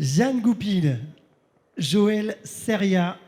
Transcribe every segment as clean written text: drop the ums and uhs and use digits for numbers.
Jeanne Goupil, Joël Seria,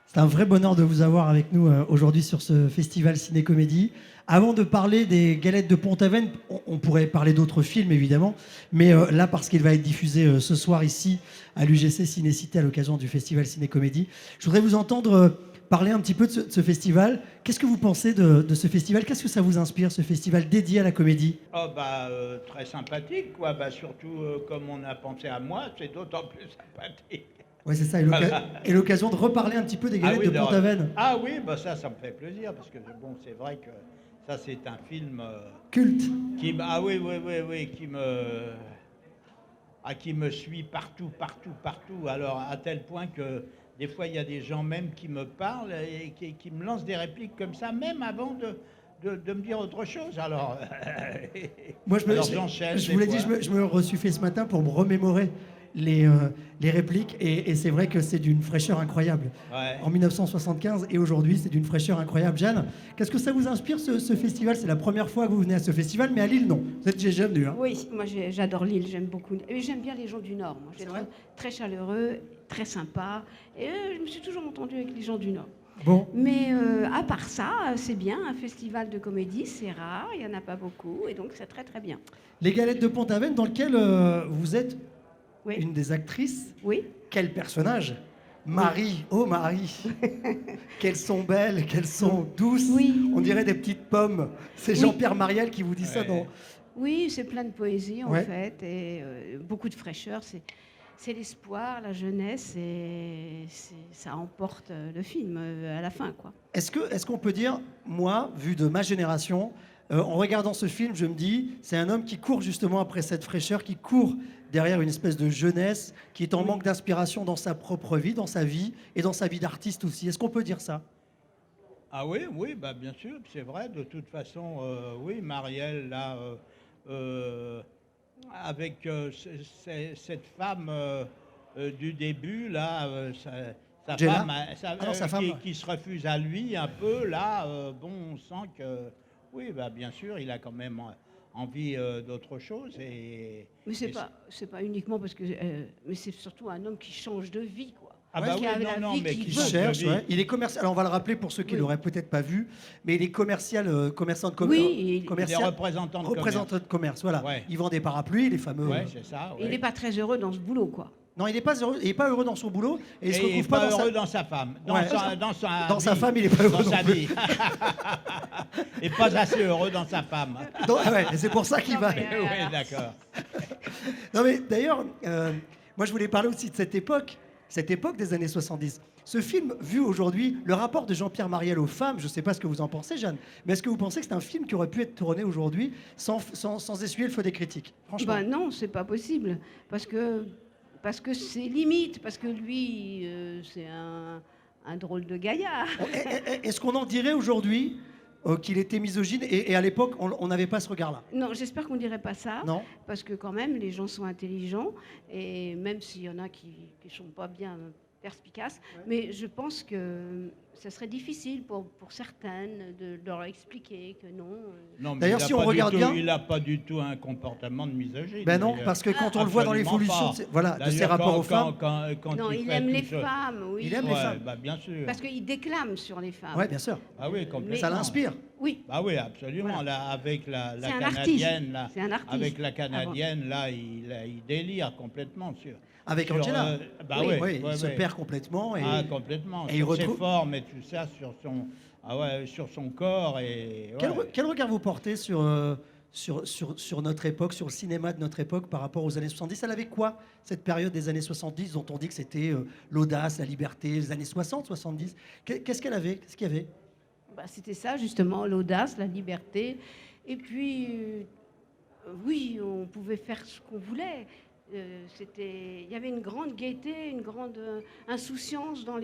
c'est un vrai bonheur de vous avoir avec nous aujourd'hui sur ce festival Ciné-Comédie. Avant de parler des Galettes de Pont-Aven, on pourrait parler d'autres films évidemment, mais là parce qu'il va être diffusé ce soir ici à l'UGC Ciné-Cité à l'occasion du festival Ciné-Comédie, je voudrais vous entendre parler un petit peu de ce festival. Qu'est-ce que vous pensez de ce festival? Qu'est-ce que ça vous inspire, ce festival dédié à la comédie? Très sympathique, quoi. Surtout comme on a pensé à moi, c'est d'autant plus sympathique. Ouais, c'est ça, Voilà. et l'occasion de reparler un petit peu des Galettes de Pont-Aven. Ah oui, ça me fait plaisir, parce que bon, c'est vrai que ça, c'est un film Culte. ah oui, oui, oui, oui, qui me suit partout, partout, partout. Alors, à tel point que des fois, il y a des gens même qui me parlent et qui me lancent des répliques comme ça, même avant de me dire autre chose. Alors, Moi, j'enchaîne. je vous l'ai dit, je me reçus fait ce matin pour me remémorer les répliques, et c'est vrai que c'est d'une fraîcheur incroyable. Ouais. En 1975 et aujourd'hui, c'est d'une fraîcheur incroyable. Jeanne, qu'est-ce que ça vous inspire, ce festival? C'est la première fois que vous venez à ce festival, mais à Lille, non. Vous êtes déjà venu, hein? Oui, moi j'adore Lille, j'aime beaucoup. Et j'aime bien les gens du Nord. Moi, je les trouve très chaleureux, très sympas. Et je me suis toujours entendue avec les gens du Nord. Bon. Mais à part ça, c'est bien. Un festival de comédie, c'est rare, il n'y en a pas beaucoup. Et donc c'est très très bien. Les Galettes de Pont-Aven, dans lequel vous êtes Oui. une des actrices. Oui. Quel personnage! Marie, oh Marie, qu'elles sont belles, qu'elles sont douces, Oui. on dirait des petites pommes. C'est Oui. Jean-Pierre Mariel qui vous dit ça dans... Oui, c'est plein de poésie en Ouais. fait, et beaucoup de fraîcheur. C'est l'espoir, la jeunesse, et ça emporte le film à la fin, quoi. Est-ce qu'on peut dire, moi, vu de ma génération, en regardant ce film, je me dis, c'est un homme qui court justement après cette fraîcheur, qui court derrière une espèce de jeunesse, qui est en manque d'inspiration dans sa propre vie, dans sa vie, et dans sa vie d'artiste aussi. Est-ce qu'on peut dire ça? Ah oui, oui, bien sûr, c'est vrai. De toute façon, oui, Marielle, là, avec cette femme du début, là, sa Jenna femme, Ah non, sa femme. qui se refuse à lui un peu, là, bon, on sent que, oui, bien sûr, il a quand même envie d'autre chose. Mais c'est pas uniquement parce que, mais c'est surtout un homme qui change de vie, quoi. Ah Ouais, bah qui oui, a la non, vie mais qu'il qui Il veut. change cherche, de vie. ouais. Il est commercial. Alors on va le rappeler pour ceux qui Oui. l'auraient peut-être pas vu, mais il est commercial, commerçant de Oui, Il est représentant de représentant de commerce. Voilà. Ouais. Il vend des parapluies, les fameux. Ouais, c'est ça. Il ouais. n'est pas très heureux dans ce boulot, quoi. Non, il n'est pas heureux. Il est pas heureux dans son boulot, et il se Et il n'est retrouve pas pas heureux dans dans sa femme. Ouais. Dans sa vie. femme, il est pas heureux Dans non sa plus. vie. Et pas assez heureux dans sa femme. Ah ouais, et c'est pour ça qu'il Non, va. mais, Oui, d'accord. Non mais d'ailleurs, moi je voulais parler aussi de cette époque des années 70. Ce film, vu aujourd'hui, le rapport de Jean-Pierre Mariel aux femmes, je ne sais pas ce que vous en pensez, Jeanne, mais est-ce que vous pensez que c'est un film qui aurait pu être tourné aujourd'hui sans essuyer le feu des critiques? Franchement. Ben non, c'est pas possible. Parce que c'est limite, parce que lui, c'est un drôle de gaillard. Est-ce qu'on en dirait aujourd'hui qu'il était misogyne, et à l'époque, on n'avait pas ce regard-là? Non, j'espère qu'on dirait pas ça. Non. Parce que quand même, les gens sont intelligents, et même s'il y en a qui sont pas bien perspicaces, mais je pense que ça serait difficile pour certaines de leur expliquer que non. Non, mais D'ailleurs, si on regarde bien- il n'a pas du tout un comportement de misogyne. Ben non, parce que quand on le voit dans Absolument l'évolution pas. de ses rapports aux femmes, Non, il aime les femmes, oui. il aime les femmes. Bien sûr. Parce qu'il déclame sur les femmes. Ouais, bien sûr. Ah oui, complètement. Ça l'inspire. Oui. Ah oui, absolument. Voilà. Là, avec la C'est un Canadienne, artiste. là, C'est un artiste. avec la Canadienne, là, il délire complètement sur. Avec sur, Angela. bah Oui, oui, il se perd complètement. Et... complètement. et Sur il ses retrouve- formes et tout ça, sur son corps et. Quel regard vous portez sur notre époque, sur le cinéma de notre époque par rapport aux années 70? Elle avait quoi, cette période des années 70, dont on dit que c'était l'audace, la liberté, les années 60, 70? Qu'est-ce qu'elle avait? Qu'est-ce qu'il y avait? Bah, c'était ça, justement, l'audace, la liberté. Et puis, oui, on pouvait faire ce qu'on voulait. Il y avait une grande gaieté, une grande insouciance dans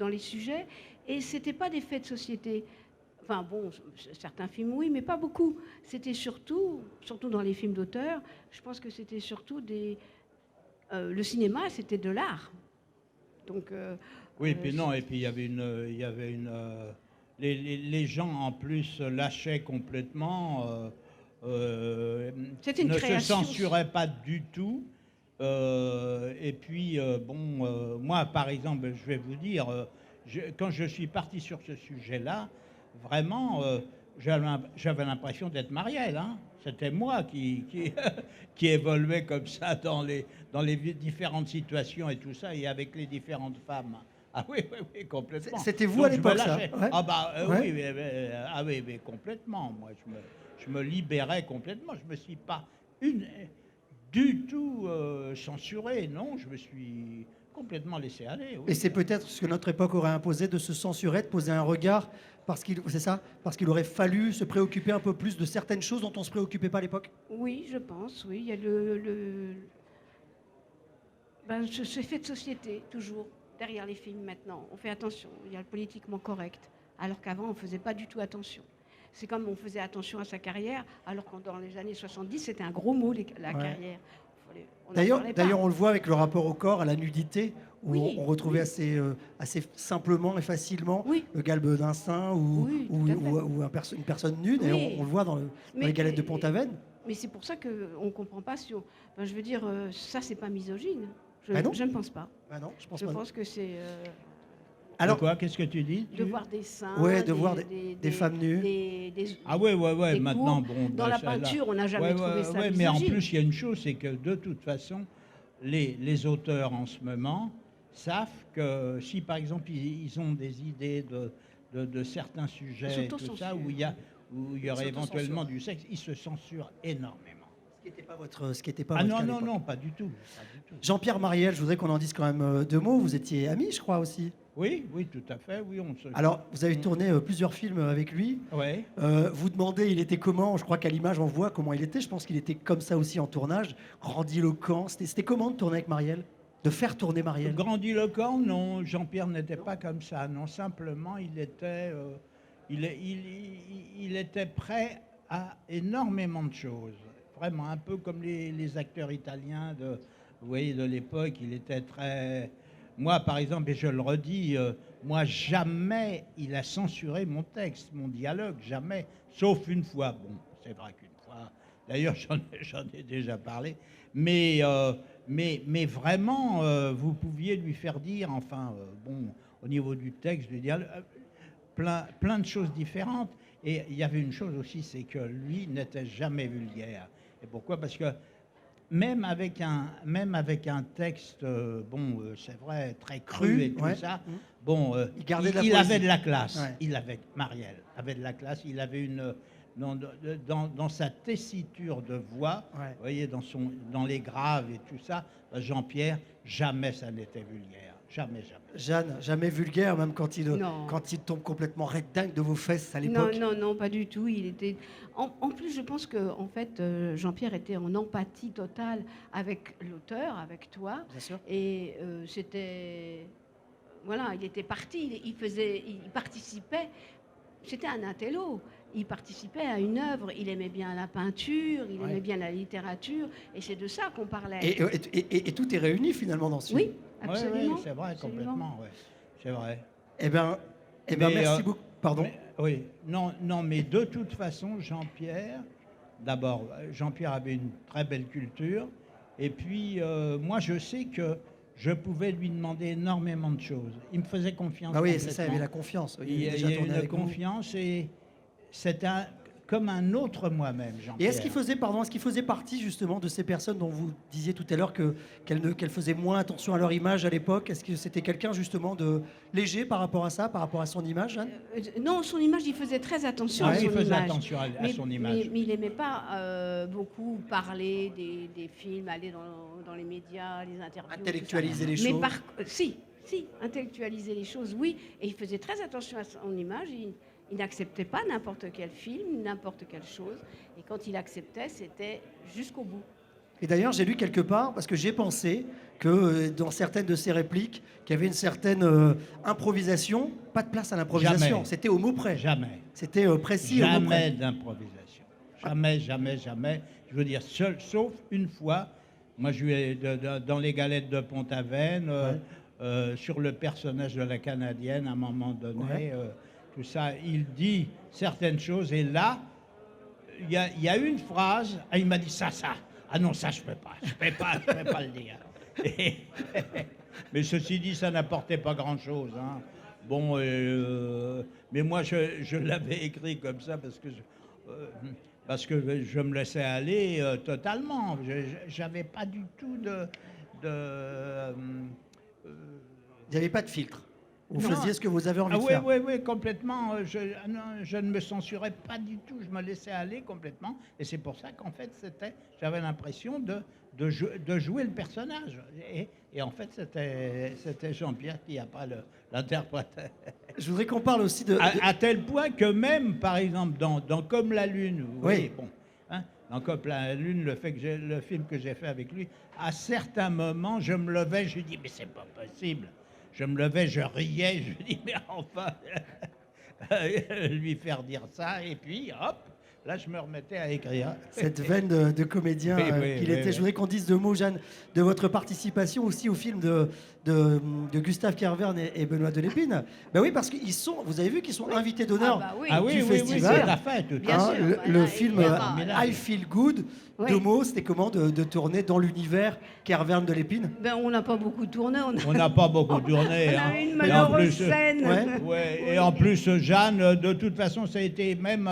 les sujets. Et ce n'était pas des faits de société. Enfin bon, certains films, oui, mais pas beaucoup. C'était surtout dans les films d'auteur, je pense que c'était surtout le cinéma, c'était de l'art. Donc, oui, puis non, et puis il y avait les gens en plus lâchaient complètement. C'était une ne création. se censuraient pas du tout. Et puis, moi, par exemple, je vais vous dire, quand je suis parti sur ce sujet-là, vraiment, j'avais l'impression d'être Marielle, hein. C'était moi qui évoluait comme ça dans les différentes situations et tout ça, et avec les différentes femmes. Ah oui, oui, oui, complètement. C'était vous Donc, à je me l'époque, ça? lâchais. Ouais. Ah bah Ouais. oui, ah oui, mais complètement. Moi, je me libérais complètement. Je me suis pas du tout censuré. Non, je me suis complètement laissé aller. Et Oui. c'est peut-être ce que notre époque aurait imposé, de se censurer, de poser un regard, c'est ça, parce qu'il aurait fallu se préoccuper un peu plus de certaines choses dont on ne se préoccupait pas à l'époque. Oui, je pense, oui. Il y a ce fait de société, toujours, derrière les films maintenant. On fait attention, il y a le politiquement correct, alors qu'avant, on ne faisait pas du tout attention. C'est comme on faisait attention à sa carrière, alors que dans les années 70, c'était un gros mot, la Ouais. carrière. On n'en parlait pas. D'ailleurs, on le voit avec le rapport au corps, à la nudité, où Oui, on retrouvait oui. assez simplement et facilement Oui. le galbe d'un sein Oui, tout à fait. ou une personne nue. D'ailleurs, Oui. on le voit dans les galettes de Pont-Aven. Mais c'est pour ça qu'on ne comprend pas si on... Enfin, je veux dire, ça, c'est pas misogyne. Ah non. Je ne pense pas. Ah non, je pense Je pas. pense que c'est Alors quoi? Qu'est-ce que tu dis? de voir des seins, Ouais, de voir des femmes nues. Ah ouais, ouais, ouais. des Maintenant, courbes. bon. Dans ben, la ça, là. peinture, on n'a jamais Ouais, trouvé ouais, ça ouais, mais en misogyne. plus, il y a une chose, c'est que de toute façon, les auteurs en ce moment savent que si, par exemple, ils ont des idées de certains sujets et tout ça, s'autocensurent. où il y aurait Ils éventuellement s'autocensurent. du sexe, ils se censurent énormément. Ce qui était pas Ah votre non, cas à non, l'époque. non, pas du tout. Pas du tout. Jean-Pierre Marielle, je voudrais qu'on en dise quand même deux mots. Vous étiez amis, je crois aussi. Oui, oui, tout à fait, oui, on se... Alors, vous avez tourné plusieurs films avec lui. Ouais. Vous demandez, il était comment? Je crois qu'à l'image, on voit comment il était. Je pense qu'il était comme ça aussi en tournage, grandiloquent. C'était comment de tourner avec Marielle? De faire tourner Marielle? Grandiloquent, non, Jean-Pierre n'était pas comme ça, non, simplement il était, il était prêt à énormément de choses, vraiment un peu comme les acteurs italiens vous voyez, de l'époque, il était très... Moi, par exemple, et je le redis, moi, jamais il a censuré mon texte, mon dialogue, jamais, sauf une fois, bon, c'est vrai qu'une fois, d'ailleurs, j'en ai déjà parlé, mais vraiment, vous pouviez lui faire dire, enfin, bon, au niveau du texte, du dialogue, plein de choses différentes. Et il y avait une chose aussi, c'est que lui n'était jamais vulgaire. Et pourquoi? Parce que même avec un texte, c'est vrai, très cru et tout ouais. ça, bon, Il gardait de la il poésie. avait de la classe. Ouais. Marielle avait de la classe. Il avait une dans sa tessiture de voix, Ouais. vous voyez, dans les graves et tout ça, Jean-Pierre, jamais ça n'était vulgaire. Jamais, jamais. Jeanne, jamais vulgaire, même quand Non. il tombe complètement rectangle de vos fesses à Non, l'époque. non, non, pas du tout. Il était. En plus, je pense que en fait, Jean-Pierre était en empathie totale avec l'auteur, avec toi, Bien sûr. et c'était. Voilà, il était parti. Il participait. C'était un intello. Il participait à une œuvre. Il aimait bien la peinture. Il Ouais. aimait bien la littérature. Et c'est de ça qu'on parlait. Et tout est réuni finalement dans ce film. Oui, absolument. Oui, c'est vrai, absolument. complètement, ouais. C'est vrai. Eh ben, Mais, merci beaucoup. Pardon. Oui, non, non, mais de toute façon, d'abord, Jean-Pierre avait une très belle culture, et puis moi, je sais que je pouvais lui demander énormément de choses. Il me faisait confiance. Ah oui, c'est ça, il y complètement. avait la confiance. Il y avait déjà a tourné une avec vous. confiance, et c'est comme un autre moi-même, Et Jean-Pierre. est-ce qu'il faisait partie justement de ces personnes dont vous disiez tout à l'heure qu'elles faisaient moins attention à leur image à l'époque? Est-ce que c'était quelqu'un justement de léger par rapport à ça, par rapport à son image, Jeanne? Non, son image, il faisait très attention à Ah, son il faisait image. attention à son image. Mais il n'aimait pas beaucoup parler des films, aller dans les médias, les interviews. Intellectualiser les Mais choses. si, intellectualiser les choses, oui. Et il faisait très attention à son image. Il n'acceptait pas n'importe quel film, n'importe quelle chose. Et quand il acceptait, c'était jusqu'au bout. Et d'ailleurs, j'ai lu quelque part, parce que j'ai pensé que dans certaines de ses répliques, qu'il y avait une certaine improvisation, pas de place à l'improvisation. Jamais. C'était au mot près. Jamais. C'était précis au mot près. Jamais d'improvisation. Jamais, jamais, jamais. Je veux dire, sauf une fois, moi, dans les galettes de Pont-Aven, sur le personnage de la Canadienne, à un moment donné, tout ça, il dit certaines choses, et là, il y a une phrase, il m'a dit ça. Ah non, ça je peux pas, je peux pas le dire. Mais ceci dit, ça n'apportait pas grand-chose. Hein. Bon, mais moi je l'avais écrit comme ça parce que je me laissais aller totalement. J'avais pas du tout Il n'y avait pas de filtre. Vous Non. faisiez ce que vous avez envie de oui, faire. oui, complètement. Non, je ne me censurais pas du tout. Je me laissais aller complètement. Et c'est pour ça qu'en fait, j'avais l'impression de jouer le personnage. Et en fait, c'était Jean-Pierre qui l'interprétait. Je voudrais qu'on parle aussi de... À tel point que même, par exemple, dans Comme la Lune, vous voyez, bon, hein, dans Comme la Lune, le film que j'ai fait avec lui, à certains moments, je me levais, je lui dis, mais c'est pas possible. Je me levais, je riais, je dis, mais enfin, lui faire dire ça, et puis, hop, là, je me remettais à écrire. Cette veine de comédien qu'il était. Je voudrais qu'on dise deux mots, Jeanne, de votre participation aussi au film de Gustave Kervern et Benoît Delépine. Ben oui, parce qu'ils sont, vous avez vu qu'ils sont invités d'honneur du festival. C'est la fête. Bien sûr, le film évidemment. I Feel Good, Oui. deux mots, c'était comment de tourner dans l'univers Kervern-Delépine? Ben, on n'a pas beaucoup tourné. On n'a pas beaucoup tourné. On hein. a eu une Et en malheureuse plus, scène. ouais, Oui. et en plus, Jeanne, de toute façon, ça a été même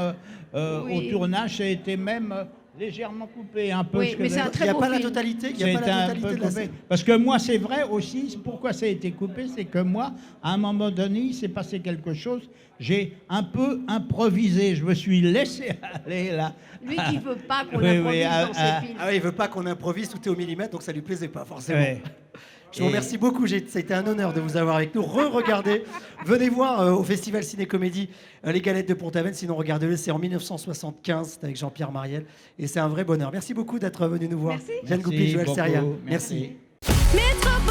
Oui. au tournage, ça a été même légèrement coupé un peu. Oui, ce que mais c'est un Il très n'y a beau pas la film. totalité, il y a pas C'était la un totalité peu de la coupé. scène. Parce que moi, c'est vrai aussi, pourquoi ça a été coupé, c'est que moi, à un moment donné, il s'est passé quelque chose. J'ai un peu improvisé. Je me suis laissé aller là. Lui qui veut pas qu'on Oui, improvise oui, dans ses films. Ah oui, il veut pas qu'on improvise, tout est au millimètre, donc ça lui plaisait pas forcément. Ouais. Je vous remercie beaucoup, ça a été un honneur de vous avoir avec nous. Regardez, venez voir au Festival Ciné-Comédie Les Galettes de Pont-Aven, sinon regardez-le, c'est en 1975, c'est avec Jean-Pierre Mariel, et c'est un vrai bonheur. Merci beaucoup d'être venu nous voir. Merci. Jeanne Goupil, Joël beaucoup, Seria. merci. Métropole